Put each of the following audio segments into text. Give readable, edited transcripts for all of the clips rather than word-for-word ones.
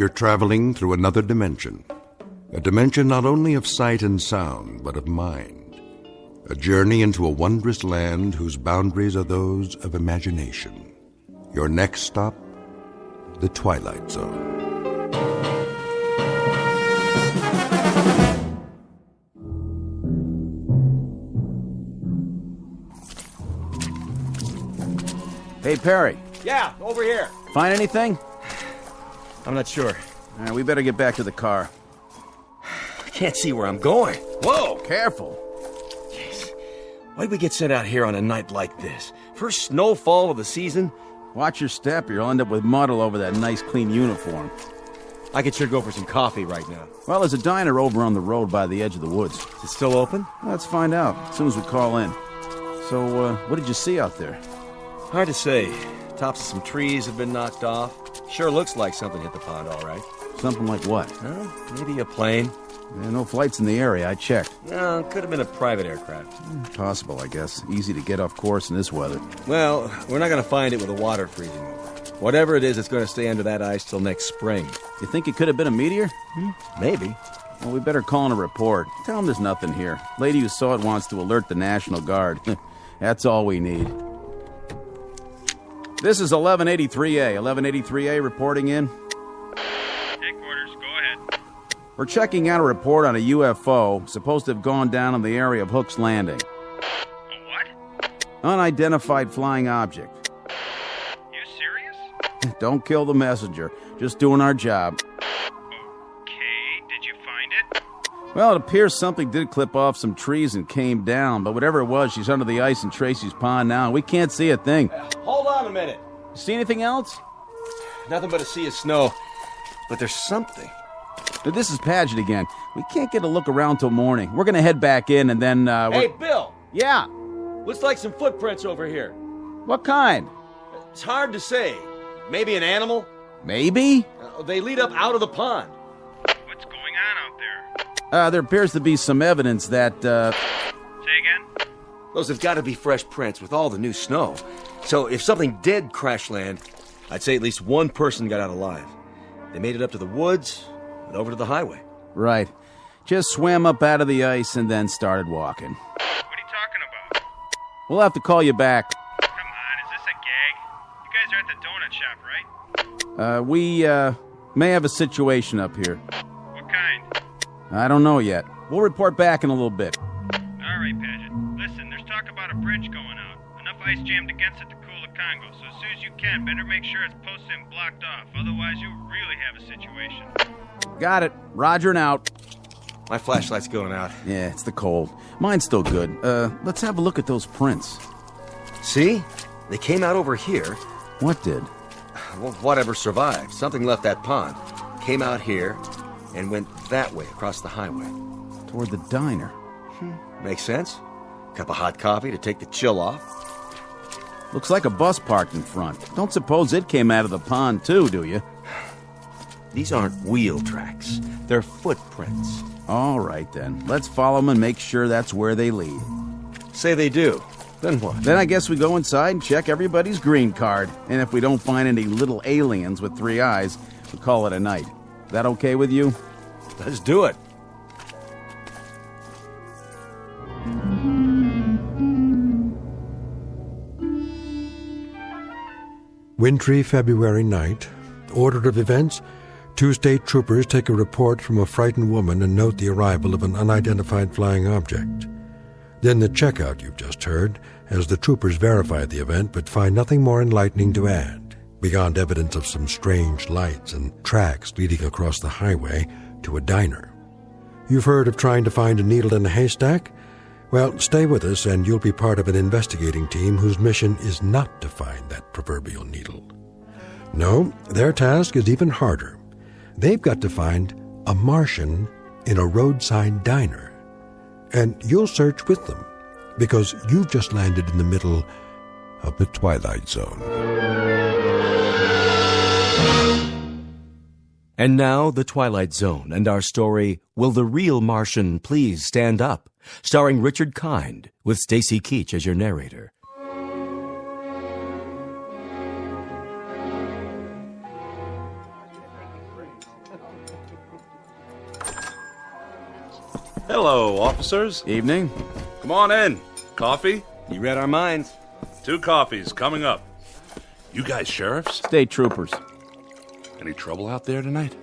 you're traveling through another dimension. A dimension not only of sight and sound, but of mind. A journey into a wondrous land whose boundaries are those of imagination. Your next stop, the Twilight Zone. Hey, Perry. Yeah, over here. Find anything? I'm not sure. All right, we better get back to the car. I can't see where I'm going. Whoa, careful. Jeez. Why'd we get sent out here on a night like this? First snowfall of the season? Watch your step or you'll end up with mud all over that nice, clean uniform. I could sure go for some coffee right now. Well, there's a diner over on the road by the edge of the woods. Is it still open? Let's find out as soon as we call in. So, what did you see out there? Hard to say. Tops of some trees have been knocked off. Sure looks like something hit the pond, all right. Something like what? Maybe a plane. Yeah, no flights in the area. I checked. No, could have been a private aircraft. Possible, I guess. Easy to get off course in this weather. Well, we're not going to find it with the water freezing over. Whatever it is, it's going to stay under that ice till next spring. You think it could have been a meteor? Maybe. Well, we better call in a report. Tell them there's nothing here. Lady who saw it wants to alert the National Guard. That's all we need. This is 1183A. 1183A reporting in. Headquarters, go ahead. We're checking out a report on a UFO supposed to have gone down in the area of Hook's Landing. A what? Unidentified flying object. You serious? Don't kill the messenger. Just doing our job. Okay, did you find it? Well, it appears something did clip off some trees and came down, but whatever it was, she's under the ice in Tracy's pond now, and we can't see a thing. Hold on a minute. See anything else? Nothing but a sea of snow. But there's something. This is Paget again. We can't get a look around till morning. We're gonna head back in and then, Hey, Bill! Yeah? Looks like some footprints over here. What kind? It's hard to say. Maybe an animal? Maybe? They lead up out of the pond. What's going on out there? There appears to be some evidence that, Say again? Those have got to be fresh prints with all the new snow. So if something did crash land, I'd say at least one person got out alive. They made it up to the woods and over to the highway. Right. Just swam up out of the ice and then started walking. What are you talking about? We'll have to call you back. Come on, is this a gag? You guys are at the donut shop, right? We may have a situation up here. What kind? I don't know yet. We'll report back in a little bit. All right, Paget. Listen, there's talk about a bridge going out. Enough ice jammed against it to cool the Congo, so as soon as you can, better make sure it's posted and blocked off. Otherwise, you'll really have a situation. Got it. Roger and out. My flashlight's going out. Yeah, it's the cold. Mine's still good. Let's have a look at those prints. See? They came out over here. What did? Well, whatever survived. Something left that pond. Came out here and went that way across the highway. Toward the diner. Makes sense. Cup of hot coffee to take the chill off. Looks like a bus parked in front. Don't suppose it came out of the pond too, do you? These aren't wheel tracks. They're footprints. All right, then. Let's follow them and make sure that's where they lead. Say they do. Then what? Then I guess we go inside and check everybody's green card. And if we don't find any little aliens with 3 eyes, we call it a night. That okay with you? Let's do it. Wintry February night. Order of events: 2 state troopers take a report from a frightened woman and note the arrival of an unidentified flying object. Then the checkout you've just heard, as the troopers verify the event but find nothing more enlightening to add, beyond evidence of some strange lights and tracks leading across the highway to a diner. You've heard of trying to find a needle in a haystack? Well, stay with us and you'll be part of an investigating team whose mission is not to find that proverbial needle. No, their task is even harder. They've got to find a Martian in a roadside diner. And you'll search with them, because you've just landed in the middle of the Twilight Zone. And now, The Twilight Zone and our story, Will the Real Martian Please Stand Up? Starring Richard Kind, with Stacy Keach as your narrator. Hello, officers. Evening. Come on in. Coffee? You read our minds. 2 coffees coming up. You guys sheriffs? State troopers. Any trouble out there tonight?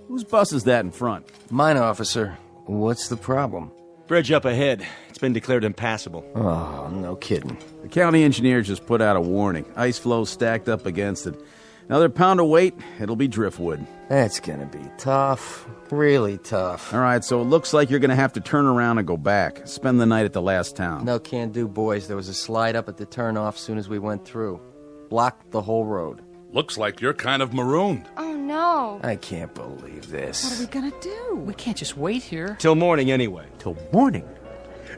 Whose bus is that in front? Mine, officer. What's the problem? Bridge up ahead. It's been declared impassable. Oh, no kidding. The county engineer just put out a warning. Ice flow stacked up against it. Another pound of weight, it'll be driftwood. That's gonna be tough. Really tough. All right, so it looks like you're going to have to turn around and go back. Spend the night at the last town. No can do, boys. There was a slide up at the turnoff soon as we went through. Blocked the whole road. Looks like you're kind of marooned. Oh, no. I can't believe this. What are we gonna do? We can't just wait here. Till morning, anyway. Till morning?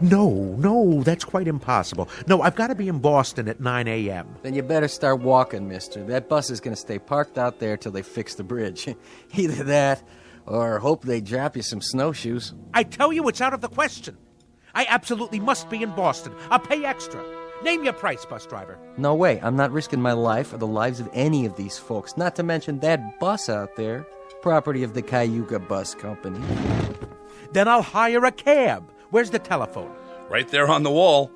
No, that's quite impossible. No, I've got to be in Boston at 9 a.m. Then you better start walking, mister. That bus is gonna stay parked out there till they fix the bridge. Either that, or hope they drop you some snowshoes. I tell you, it's out of the question. I absolutely must be in Boston. I'll pay extra. Name your price, bus driver. No way. I'm not risking my life or the lives of any of these folks. Not to mention that bus out there. Property of the Cayuga Bus Company. Then I'll hire a cab. Where's the telephone? Right there on the wall.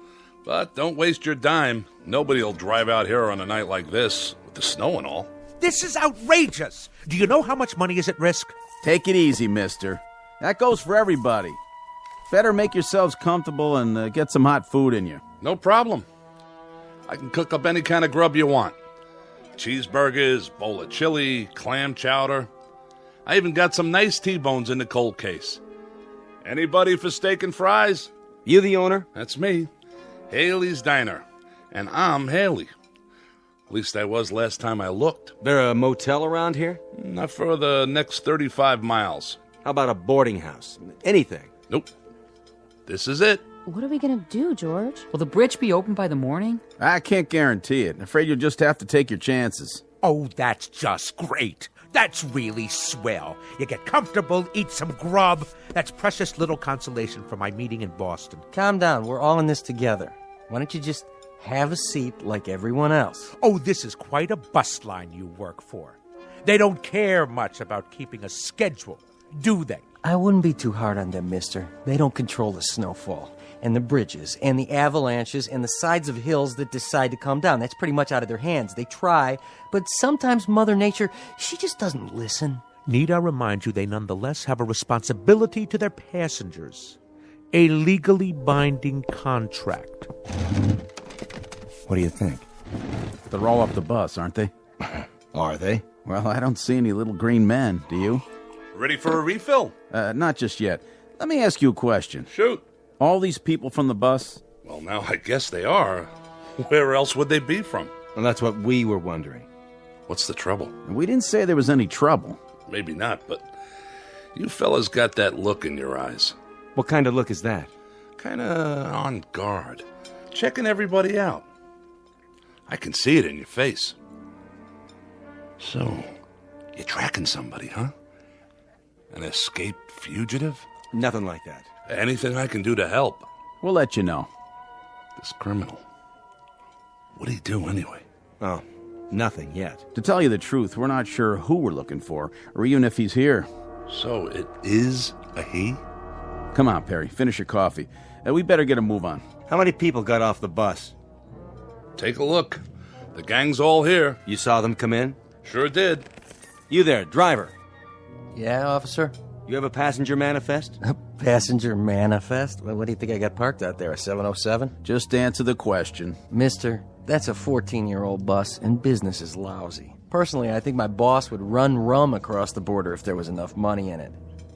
But don't waste your dime. Nobody'll drive out here on a night like this, with the snow and all. This is outrageous. Do you know how much money is at risk? Take it easy, mister. That goes for everybody. Better make yourselves comfortable and get some hot food in you. No problem. I can cook up any kind of grub you want. Cheeseburgers, bowl of chili, clam chowder. I even got some nice T-bones in the cold case. Anybody for steak and fries? You the owner? That's me. Haley's Diner. And I'm Haley. At least I was last time I looked. There a motel around here? Not for the next 35 miles. How about a boarding house? Anything? Nope. This is it. What are we gonna do, George? Will the bridge be open by the morning? I can't guarantee it. Afraid you'll just have to take your chances. Oh, that's just great. That's really swell. You get comfortable, eat some grub. That's precious little consolation for my meeting in Boston. Calm down. We're all in this together. Why don't you just have a seat like everyone else? Oh, this is quite a bus line you work for. They don't care much about keeping a schedule, do they? I wouldn't be too hard on them, mister. They don't control the snowfall, and the bridges, and the avalanches, and the sides of hills that decide to come down. That's pretty much out of their hands. They try, but sometimes Mother Nature, she just doesn't listen. Need I remind you they nonetheless have a responsibility to their passengers. A legally binding contract. What do you think? They're all off the bus, aren't they? Are they? Well, I don't see any little green men, do you? Ready for a refill? Not just yet. Let me ask you a question. Shoot. All these people from the bus? Well, now I guess they are. Where else would they be from? Well, that's what we were wondering. What's the trouble? We didn't say there was any trouble. Maybe not, but you fellas got that look in your eyes. What kind of look is that? Kinda on guard. Checking everybody out. I can see it in your face. So, you're tracking somebody, huh? An escaped fugitive? Nothing like that. Anything I can do to help? We'll let you know. This criminal. What'd he do anyway? Oh, nothing yet. To tell you the truth, we're not sure who we're looking for, or even if he's here. So it is a he? Come on, Perry, finish your coffee. We better get a move on. How many people got off the bus? Take a look. The gang's all here. You saw them come in? Sure did. You there, driver. Yeah, officer? You have a passenger manifest? A passenger manifest? Well, what do you think I got parked out there, a 707? Just answer the question. Mister, that's a 14-year-old bus, and business is lousy. Personally, I think my boss would run rum across the border if there was enough money in it.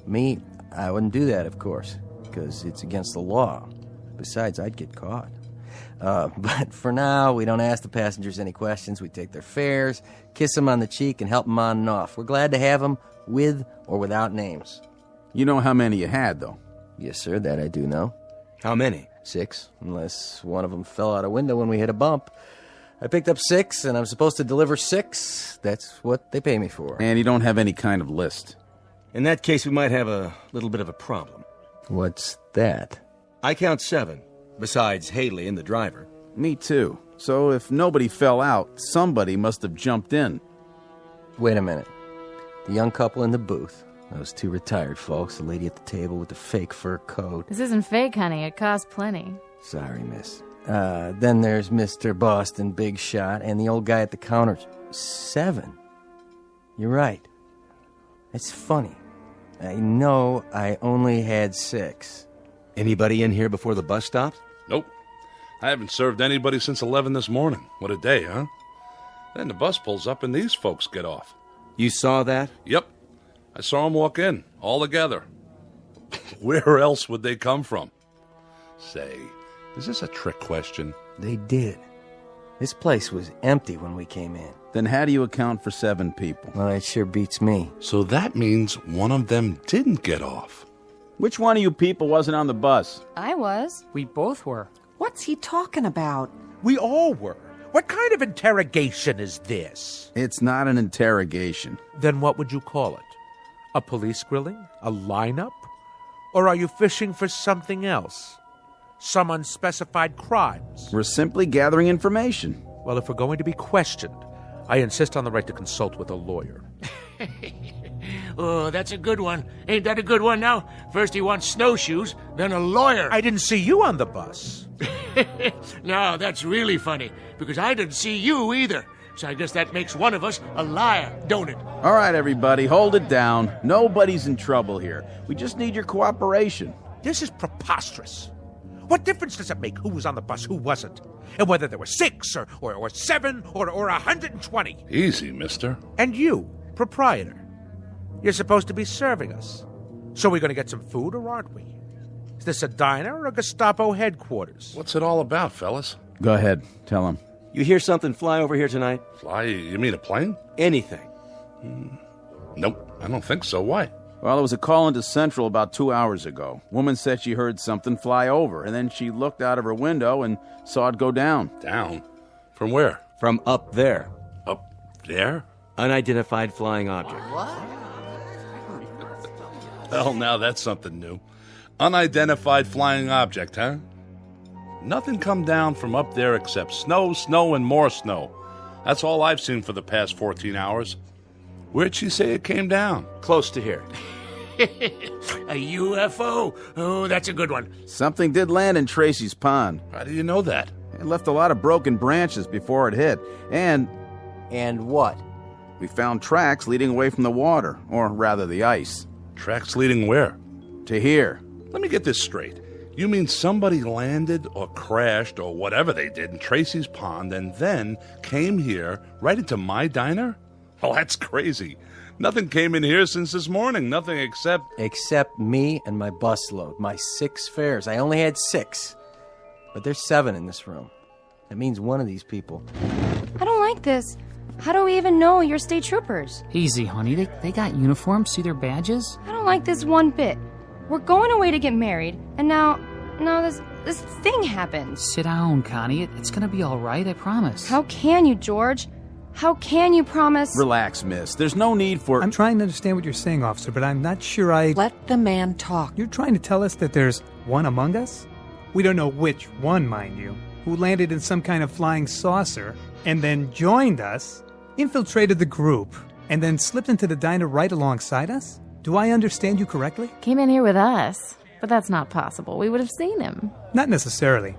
Me, I wouldn't do that, of course, because it's against the law. Besides, I'd get caught. But for now, we don't ask the passengers any questions. We take their fares, kiss them on the cheek, and help them on and off. We're glad to have them, with or without names. You know how many you had, though? Yes, sir, that I do know. How many? 6, unless one of them fell out a window when we hit a bump. I picked up 6, and I'm supposed to deliver 6. That's what they pay me for. And you don't have any kind of list. In that case, we might have a little bit of a problem. What's that? I count 7, besides Haley and the driver. Me too. So if nobody fell out, somebody must have jumped in. Wait a minute. The young couple in the booth. Those two retired folks, the lady at the table with the fake fur coat. This isn't fake, honey. It costs plenty. Sorry, miss. Then there's Mr. Boston Big Shot and the old guy at the counter. 7. You're right. It's funny. I know I only had 6. Anybody in here before the bus stopped? Nope. I haven't served anybody since 11 this morning. What a day, huh? Then the bus pulls up and these folks get off. You saw that? Yep. I saw them walk in, all together. Where else would they come from? Say, is this a trick question? They did. This place was empty when we came in. Then how do you account for 7 people? Well, that sure beats me. So that means one of them didn't get off. Which one of you people wasn't on the bus? I was. We both were. What's he talking about? We all were. What kind of interrogation is this? It's not an interrogation. Then what would you call it? A police grilling? A lineup? Or are you fishing for something else? Some unspecified crimes? We're simply gathering information. Well, if we're going to be questioned, I insist on the right to consult with a lawyer. Oh, that's a good one. Ain't that a good one now? First he wants snowshoes, then a lawyer. I didn't see you on the bus. No, that's really funny, because I didn't see you either. So I guess that makes one of us a liar, don't it? All right, everybody, hold it down. Nobody's in trouble here. We just need your cooperation. This is preposterous. What difference does it make who was on the bus, who wasn't? And whether there were 6 or 7 or 120? Easy, mister. And you, proprietor, you're supposed to be serving us. So we're going to get some food, or aren't we? Is this a diner or a Gestapo headquarters? What's it all about, fellas? Go ahead, tell him. You hear something fly over here tonight? Fly? You mean a plane? Anything. Nope, I don't think so. Why? Well, there was a call into Central about 2 hours ago. Woman said she heard something fly over, and then she looked out of her window and saw it go down. Down? From where? From up there. Up there? Unidentified flying object. Well, now that's something new. Unidentified flying object, huh? Nothing come down from up there except snow, snow, and more snow. That's all I've seen for the past 14 hours. Where'd she say it came down? Close to here. A UFO? Oh, that's a good one. Something did land in Tracy's pond. How do you know that? It left a lot of broken branches before it hit. And what? we found tracks leading away from the water, or rather the ice. Tracks leading where? To here. Let me get this straight. You mean somebody landed or crashed or whatever they did in Tracy's pond and then came here right into my diner? Well, that's crazy. Nothing came in here since this morning. Nothing except... Except me and my busload. My 6 fares. I only had 6. But there's 7 in this room. That means one of these people. I don't like this. How do we even know you're state troopers? Easy, honey. They got uniforms. See their badges? I don't like this one bit. We're going away to get married, and now this thing happened. Sit down, Connie. It's gonna be all right, I promise. How can you, George? How can you promise? Relax, miss. There's no need for... I'm trying to understand what you're saying, officer, but I'm not sure I... Let the man talk. You're trying to tell us that there's one among us? We don't know which one, mind you, who landed in some kind of flying saucer and then joined us, infiltrated the group, and then slipped into the diner right alongside us? Do I understand you correctly? Came in here with us, but that's not possible. We would have seen him. Not necessarily.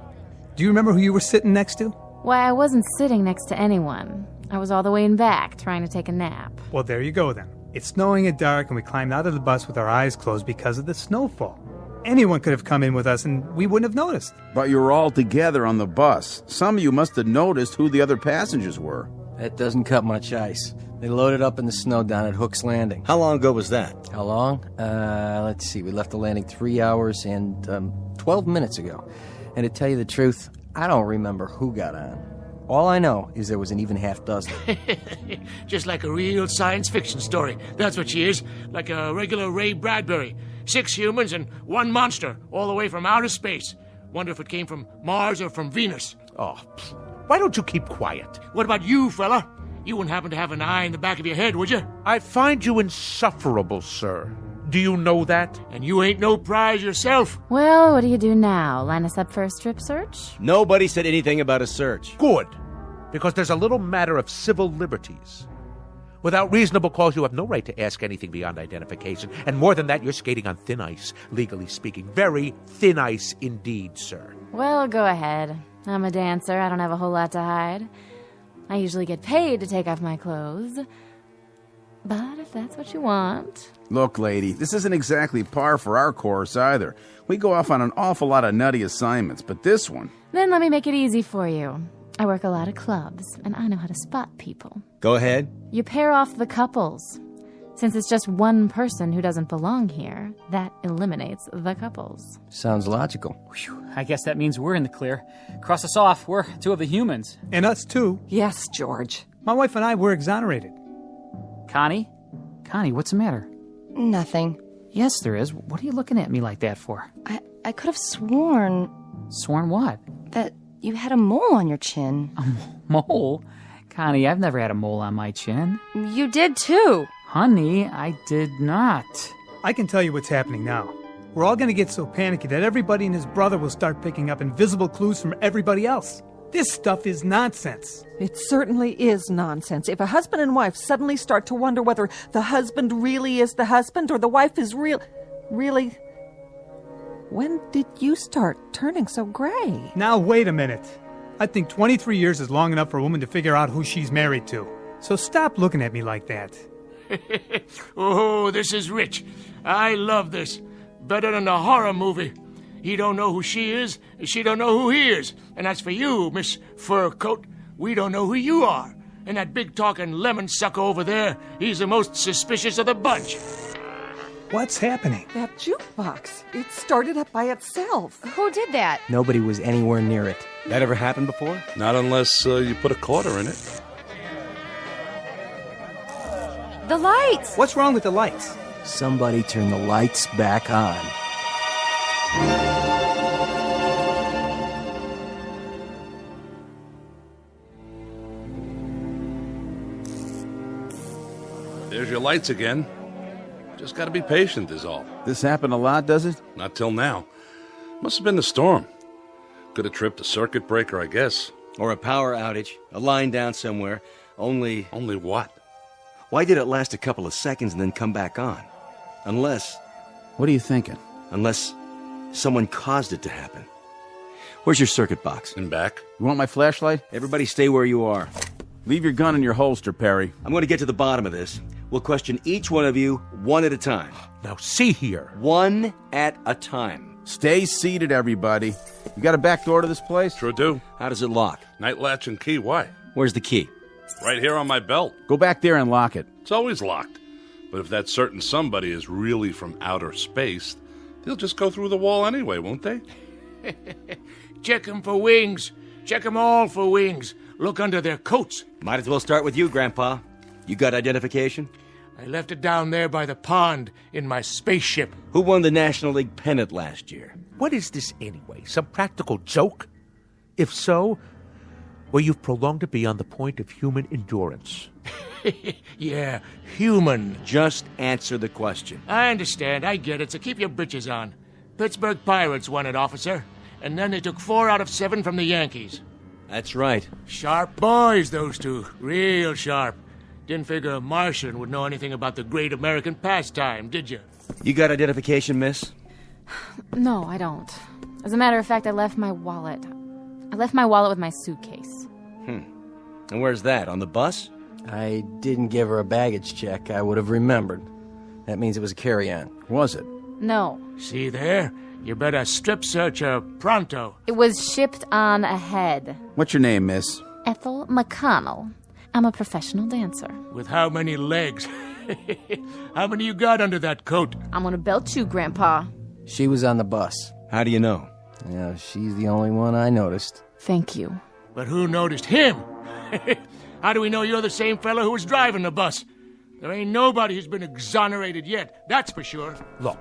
Do you remember who you were sitting next to? Why, I wasn't sitting next to anyone. I was all the way in back, trying to take a nap. Well, there you go then. It's snowing and dark, and we climbed out of the bus with our eyes closed because of the snowfall. Anyone could have come in with us, and we wouldn't have noticed. But you were all together on the bus. Some of you must have noticed who the other passengers were. That doesn't cut much ice. They loaded up in the snow down at Hook's Landing. How long ago was that? How long? Let's see. We left the landing 3 hours and 12 minutes ago. And to tell you the truth, I don't remember who got on. All I know is there was an even half dozen. Just like a real science fiction story. That's what she is. Like a regular Ray Bradbury. 6 humans and 1 monster, all the way from outer space. Wonder if it came from Mars or from Venus. Oh, why don't you keep quiet? What about you, fella? You wouldn't happen to have an eye in the back of your head, would you? I find you insufferable, sir. Do you know that? And you ain't no prize yourself. Well, what do you do now? Line us up for a strip search? Nobody said anything about a search. Good, because there's a little matter of civil liberties. Without reasonable cause, you have no right to ask anything beyond identification. And more than that, you're skating on thin ice, legally speaking. Very thin ice indeed, sir. Well, go ahead. I'm a dancer. I don't have a whole lot to hide. I usually get paid to take off my clothes. But if that's what you want... Look, lady, this isn't exactly par for our course either. We go off on an awful lot of nutty assignments, but this one... Then let me make it easy for you. I work a lot of clubs, and I know how to spot people. Go ahead. You pair off the couples. Since it's just one person who doesn't belong here, that eliminates the couples. Sounds logical. Whew, I guess that means we're in the clear. Cross us off. We're two of the humans. And us too. Yes, George. My wife and I were exonerated. Connie? Connie, what's the matter? Nothing. Yes, there is. What are you looking at me like that for? I could have sworn... Sworn what? That you had a mole on your chin. A mole? Connie, I've never had a mole on my chin. You did too. Honey, I did not. I can tell you what's happening now. We're all going to get so panicky that everybody and his brother will start picking up invisible clues from everybody else. This stuff is nonsense. It certainly is nonsense. If a husband and wife suddenly start to wonder whether the husband really is the husband or the wife is really... When did you start turning so gray? Now, wait a minute. I think 23 years is long enough for a woman to figure out who she's married to. So stop looking at me like that. Oh, this is rich. I love this. Better than a horror movie. He don't know who she is, and she don't know who he is. And as for you, Miss Fur Coat, we don't know who you are. And that big-talking lemon sucker over there, he's the most suspicious of the bunch. What's happening? That jukebox. It started up by itself. Who did that? Nobody was anywhere near it. That ever happened before? Not unless you put a quarter in it. The lights! What's wrong with the lights? Somebody turn the lights back on. There's your lights again. Just gotta be patient is all. This happened a lot, does it? Not till now. Must have been the storm. Could have tripped a circuit breaker, I guess. Or a power outage, a line down somewhere. Only what? Why did it last a couple of seconds and then come back on? Unless... What are you thinking? Unless someone caused it to happen. Where's your circuit box? In back. You want my flashlight? Everybody stay where you are. Leave your gun in your holster, Perry. I'm going to get to the bottom of this. We'll question each one of you one at a time. Now see here. One at a time. Stay seated, everybody. You got a back door to this place? Sure do. How does it lock? Night latch and key, why? Where's the key? Right here on my belt. Go back there and lock it. It's always locked. But if that certain somebody is really from outer space, they'll just go through the wall anyway, won't they? Check them for wings. Check them all for wings. Look under their coats. Might as well start with you, Grandpa. You got identification? I left it down there by the pond in my spaceship. Who won the National League pennant last year? What is this anyway? Some practical joke? If so, well, you've prolonged it beyond the point of human endurance. Yeah, human. Just answer the question. I understand. I get it. So keep your britches on. Pittsburgh Pirates won it, officer. And then they took 4 out of 7 from the Yankees. That's right. Sharp boys, those two. Real sharp. Didn't figure a Martian would know anything about the great American pastime, did you? You got identification, miss? No, I don't. As a matter of fact, I left my wallet. I left my wallet with my suitcase. And where's that? On the bus? I didn't give her a baggage check. I would have remembered. That means it was a carry-on. Was it? No. See there? You better strip search her pronto. It was shipped on ahead. What's your name, miss? Ethel McConnell. I'm a professional dancer. With how many legs? How many you got under that coat? I'm gonna belt you, Grandpa. She was on the bus. How do you know? Yeah, she's the only one I noticed. Thank you. But who noticed him? How do we know you're the same fellow who was driving the bus? There ain't nobody who's been exonerated yet, that's for sure. Look,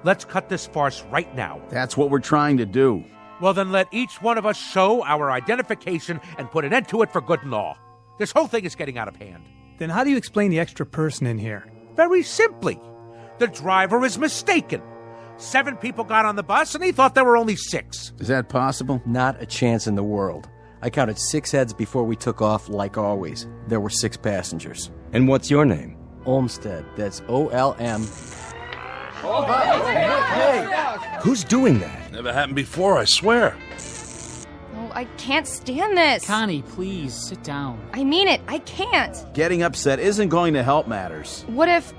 let's cut this farce right now. That's what we're trying to do. Well, then let each one of us show our identification and put an end to it for good and law. This whole thing is getting out of hand. Then how do you explain the extra person in here? Very simply. The driver is mistaken. 7 people got on the bus, and he thought there were only 6. Is that possible? Not a chance in the world. I counted 6 heads before we took off, like always. There were 6 passengers. And what's your name? Olmsted. That's O-L-M. Hey! Who's doing that? Never happened before, I swear. Oh, I can't stand this. Connie, please, sit down. I mean it. I can't. Getting upset isn't going to help matters. What if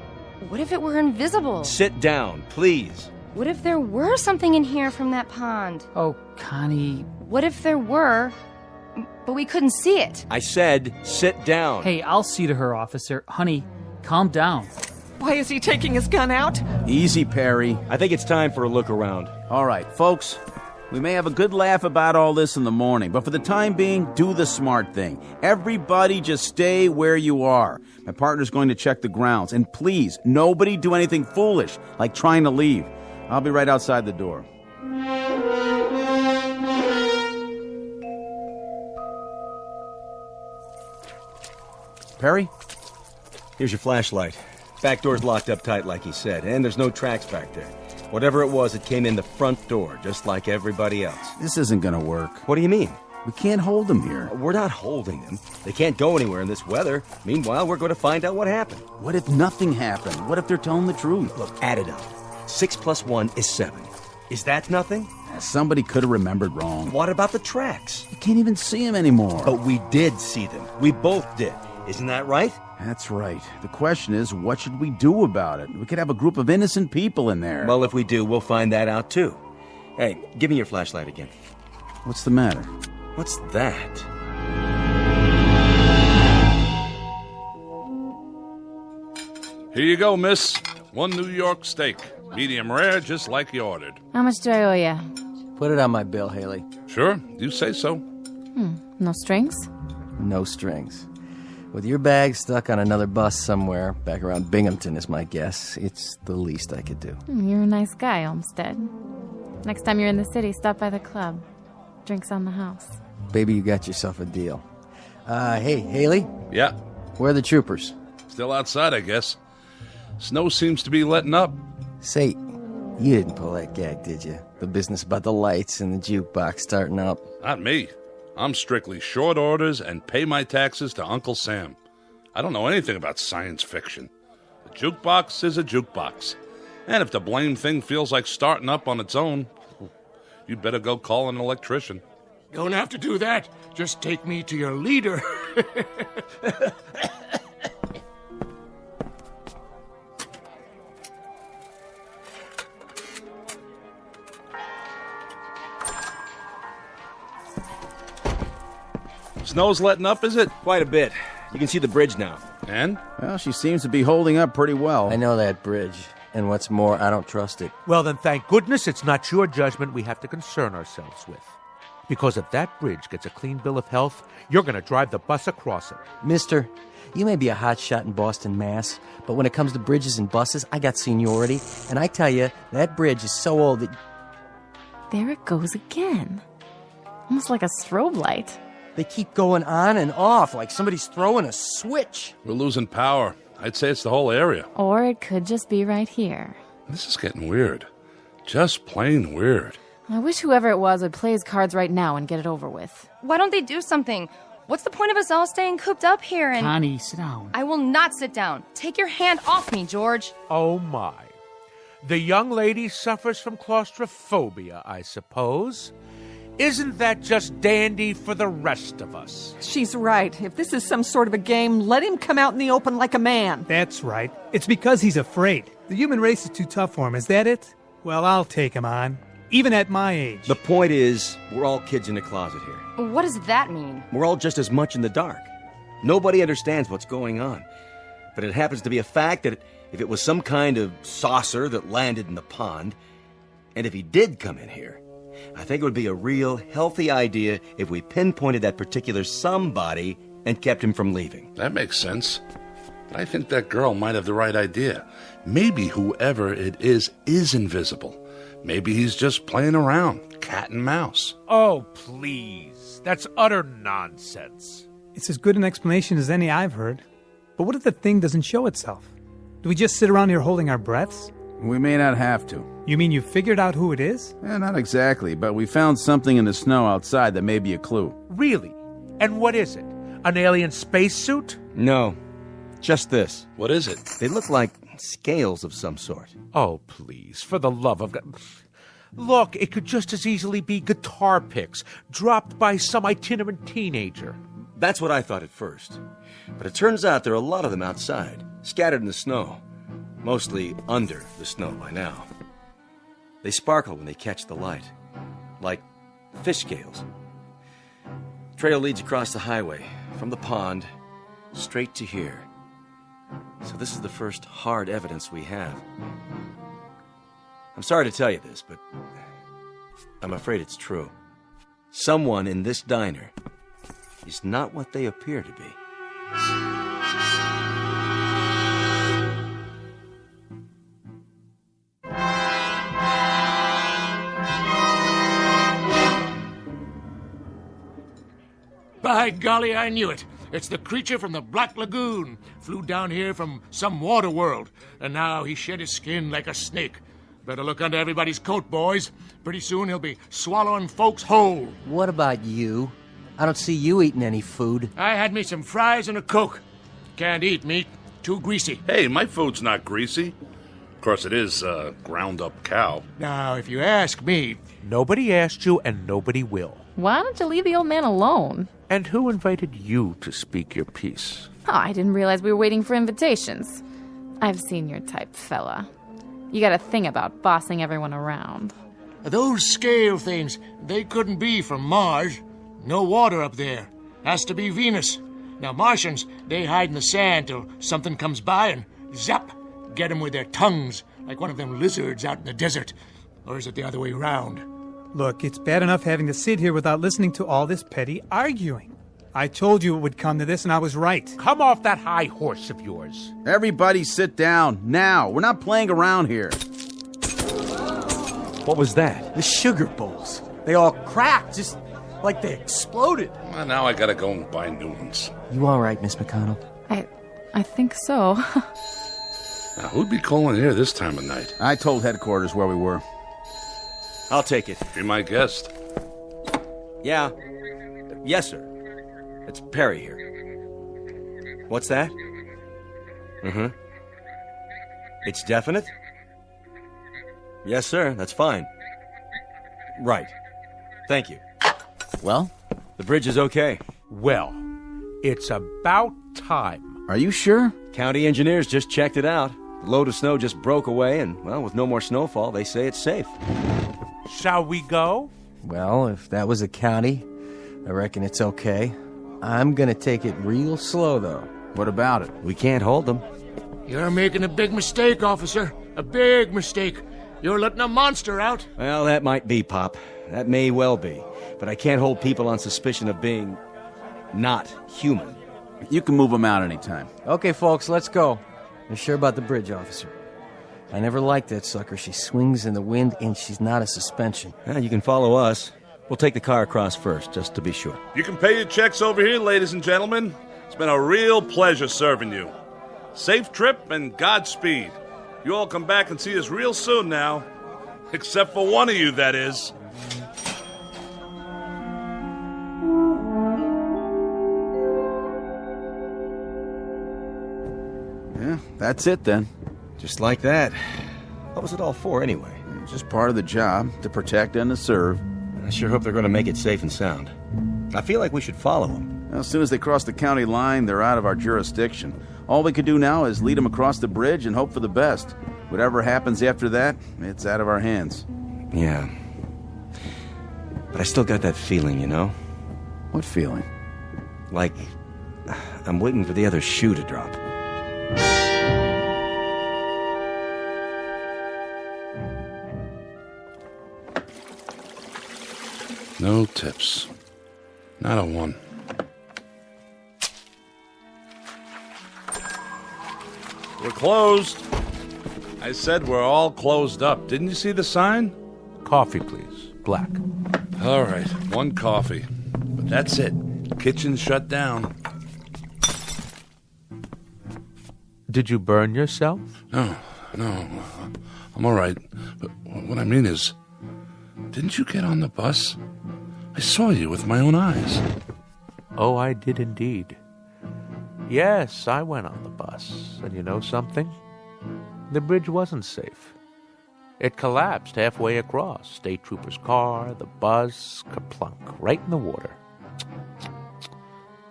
it were invisible? Sit down, please. What if there were something in here from that pond? Oh, Connie. What if there were, but we couldn't see it? I said, sit down. Hey, I'll see to her, officer. Honey, calm down. Why is he taking his gun out? Easy, Perry. I think it's time for a look around. All right, folks. We may have a good laugh about all this in the morning, but for the time being, do the smart thing. Everybody just stay where you are. My partner's going to check the grounds. And please, nobody do anything foolish, like trying to leave. I'll be right outside the door. Perry? Here's your flashlight. Back door's locked up tight like he said, and there's no tracks back there. Whatever it was, it came in the front door, just like everybody else. This isn't gonna work. What do you mean? We can't hold them here. We're not holding them. They can't go anywhere in this weather. Meanwhile, we're going to find out what happened. What if nothing happened? What if they're telling the truth? Look, add it up. 6 + 1 is 7. Is that nothing? Somebody could have remembered wrong. What about the tracks? You can't even see them anymore. But we did see them. We both did. Isn't that right? That's right. The question is, what should we do about it? We could have a group of innocent people in there. Well, if we do, we'll find that out too. Hey, give me your flashlight again. What's the matter? What's that? Here you go, miss. 1 New York steak. Medium rare, just like you ordered. How much do I owe you? Put it on my bill, Haley. Sure, you say so. No strings? No strings. With your bag stuck on another bus somewhere, back around Binghamton is my guess, it's the least I could do. You're a nice guy, Olmsted. Next time you're in the city, stop by the club. Drinks on the house. Baby, you got yourself a deal. Hey, Haley? Yeah. Where are the troopers? Still outside, I guess. Snow seems to be letting up. Say, you didn't pull that gag, did you? The business about the lights and the jukebox starting up. Not me. I'm strictly short orders and pay my taxes to Uncle Sam. I don't know anything about science fiction. A jukebox is a jukebox. And if the blame thing feels like starting up on its own, you'd better go call an electrician. Don't have to do that. Just take me to your leader. Snow's letting up, is it? Quite a bit. You can see the bridge now. And? Well, she seems to be holding up pretty well. I know that bridge. And what's more, I don't trust it. Well, then thank goodness it's not your judgment we have to concern ourselves with. Because if that bridge gets a clean bill of health, you're going to drive the bus across it. Mister, you may be a hotshot in Boston, Mass., but when it comes to bridges and buses, I got seniority. And I tell you, that bridge is so old that... There it goes again. Almost like a strobe light. They keep going on and off like somebody's throwing a switch. We're losing power. I'd say it's the whole area. Or it could just be right here. This is getting weird. Just plain weird. I wish whoever it was would play his cards right now and get it over with. Why don't they do something? What's the point of us all staying cooped up here and... Connie, sit down. I will not sit down. Take your hand off me, George. Oh, my. The young lady suffers from claustrophobia, I suppose. Isn't that just dandy for the rest of us? She's right. If this is some sort of a game, let him come out in the open like a man. That's right. It's because he's afraid. The human race is too tough for him. Is that it? Well, I'll take him on. Even at my age. The point is, we're all kids in a closet here. What does that mean? We're all just as much in the dark. Nobody understands what's going on. But it happens to be a fact that if it was some kind of saucer that landed in the pond, and if he did come in here, I think it would be a real healthy idea if we pinpointed that particular somebody and kept him from leaving. That makes sense. But I think that girl might have the right idea. Maybe whoever it is invisible. Maybe he's just playing around, cat and mouse. Oh, please. That's utter nonsense. It's as good an explanation as any I've heard. But what if the thing doesn't show itself? Do we just sit around here holding our breaths? We may not have to. You mean you figured out who it is? Not exactly, but we found something in the snow outside that may be a clue. Really? And what is it? An alien spacesuit? No, just this. What is it? They look like scales of some sort. Oh, please, for the love of God. Look, it could just as easily be guitar picks dropped by some itinerant teenager. That's what I thought at first. But it turns out there are a lot of them outside, scattered in the snow. Mostly under the snow by now. They sparkle when they catch the light, like fish scales. Trail leads across the highway, from the pond, straight to here. So this is the first hard evidence we have. I'm sorry to tell you this, but I'm afraid it's true. Someone in this diner is not what they appear to be. By golly, I knew it. It's the creature from the Black Lagoon. Flew down here from some water world, and now he shed his skin like a snake. Better look under everybody's coat, boys. Pretty soon he'll be swallowing folks whole. What about you? I don't see you eating any food. I had me some fries and a Coke. Can't eat meat. Too greasy. Hey, my food's not greasy. Of course, it is ground-up cow. Now, if you ask me... Nobody asked you, and nobody will. Why don't you leave the old man alone? And who invited you to speak your piece? Oh, I didn't realize we were waiting for invitations. I've seen your type, fella. You got a thing about bossing everyone around. Those scale things, they couldn't be from Mars. No water up there. Has to be Venus. Now, Martians, they hide in the sand till something comes by and zap, get them with their tongues, like one of them lizards out in the desert. Or is it the other way around? Look, it's bad enough having to sit here without listening to all this petty arguing. I told you it would come to this, and I was right. Come off that high horse of yours. Everybody sit down, now. We're not playing around here. What was that? The sugar bowls. They all cracked, just like they exploded. Well, now I gotta go and buy new ones. You all right, Miss McConnell? I think so. Now, who'd be calling here this time of night? I told headquarters where we were. I'll take it. Be my guest. Yeah. Yes, sir. It's Perry here. What's that? Mm-hmm. It's definite? Yes, sir. That's fine. Right. Thank you. Well? The bridge is okay. Well, it's about time. Are you sure? County engineers just checked it out. The load of snow just broke away, and, well, with no more snowfall, they say it's safe. Shall we go? Well, if that was a county, I reckon it's okay. I'm gonna take it real slow, though. What about it? We can't hold them. You're making a big mistake, officer. A big mistake. You're letting a monster out. Well, that might be, Pop. That may well be. But I can't hold people on suspicion of being not human. You can move them out anytime. Okay, folks, let's go. You're sure about the bridge, officer? I never liked that sucker. She swings in the wind, and she's not a suspension. Yeah, you can follow us. We'll take the car across first, just to be sure. You can pay your checks over here, ladies and gentlemen. It's been a real pleasure serving you. Safe trip and Godspeed. You all come back and see us real soon now. Except for one of you, that is. Yeah, that's it then. Just like that. What was it all for, anyway? It's just part of the job, to protect and to serve. I sure hope they're going to make it safe and sound. I feel like we should follow them. Well, as soon as they cross the county line, they're out of our jurisdiction. All we could do now is lead them across the bridge and hope for the best. Whatever happens after that, it's out of our hands. Yeah. But I still got that feeling, you know? What feeling? Like I'm waiting for the other shoe to drop. No tips. Not a one. We're closed. I said we're all closed up. Didn't you see the sign? Coffee, please. Black. All right, one coffee. But that's it. Kitchen's shut down. Did you burn yourself? No. I'm all right. But What I mean is, didn't you get on the bus? I saw you with my own eyes. Oh, I did indeed. Yes, I went on the bus. And you know something? The bridge wasn't safe. It collapsed halfway across. State trooper's car, the bus, kerplunk, right in the water.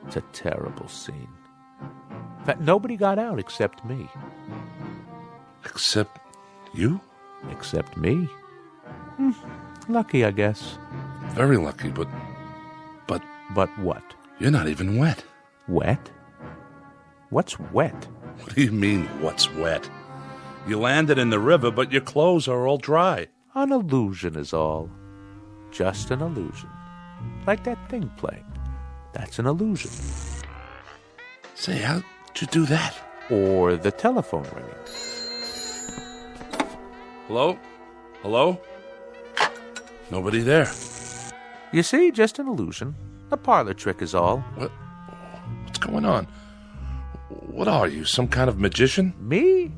It's a terrible scene. In fact, nobody got out except me. Except you? Except me. Lucky, I guess. Very lucky, but... But what? You're not even wet. Wet? What's wet? What do you mean, what's wet? You landed in the river, but your clothes are all dry. An illusion is all. Just an illusion. Like that thing playing. That's an illusion. Say, how'd you do that? Or the telephone ringing. Hello? Hello? Nobody there. You see, just an illusion. A parlor trick is all. What's going on? What are you, some kind of magician? Me?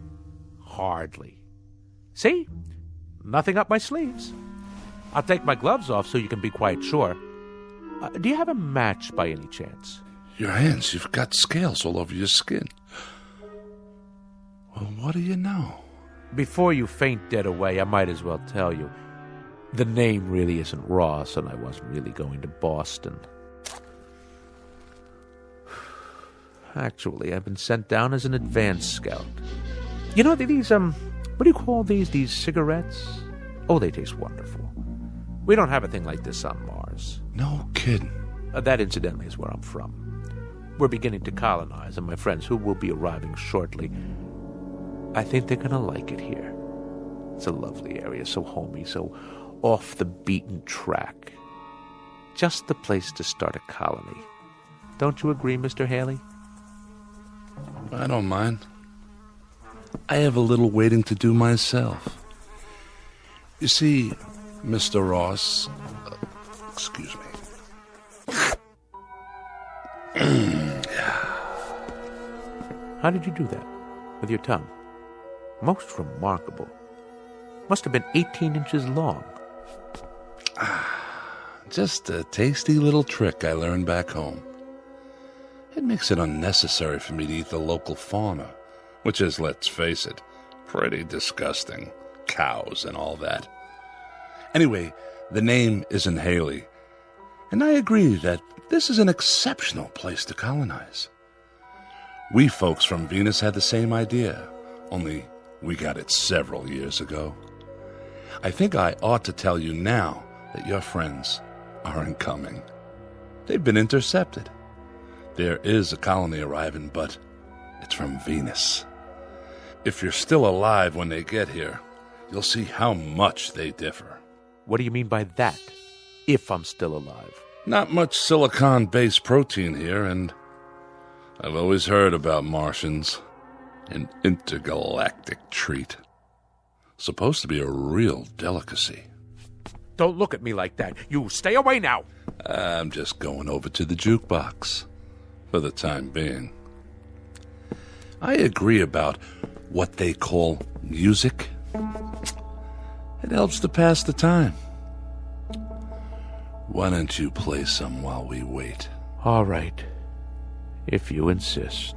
Hardly. See? Nothing up my sleeves. I'll take my gloves off so you can be quite sure. Do you have a match by any chance? Your hands, you've got scales all over your skin. Well, what do you know? Before you faint dead away, I might as well tell you. The name really isn't Ross, and I wasn't really going to Boston. Actually, I've been sent down as an advance scout. You know, these, what do you call these? These cigarettes? Oh, they taste wonderful. We don't have a thing like this on Mars. No kidding. That, incidentally, is where I'm from. We're beginning to colonize, and my friends, who will be arriving shortly, I think they're going to like it here. It's a lovely area, so homey, so off the beaten track. Just the place to start a colony. Don't you agree, Mr. Haley? I don't mind. I have a little waiting to do myself. You see, Mr. Ross... excuse me. How did you do that? With your tongue? Most remarkable. Must have been 18 inches long. Just a tasty little trick I learned back home. It makes it unnecessary for me to eat the local fauna, which is, let's face it, pretty disgusting. Cows and all that. Anyway, the name isn't Haley, and I agree that this is an exceptional place to colonize. We folks from Venus had the same idea, only we got it several years ago. I think I ought to tell you now that your friends aren't coming. They've been intercepted. There is a colony arriving, but it's from Venus. If you're still alive when they get here, you'll see how much they differ. What do you mean by that? If I'm still alive? Not much silicon-based protein here, and I've always heard about Martians. An intergalactic treat. Supposed to be a real delicacy. Don't look at me like that. You stay away now. I'm just going over to the jukebox. For the time being. I agree about what they call music. It helps to pass the time. Why don't you play some while we wait? All right. If you insist.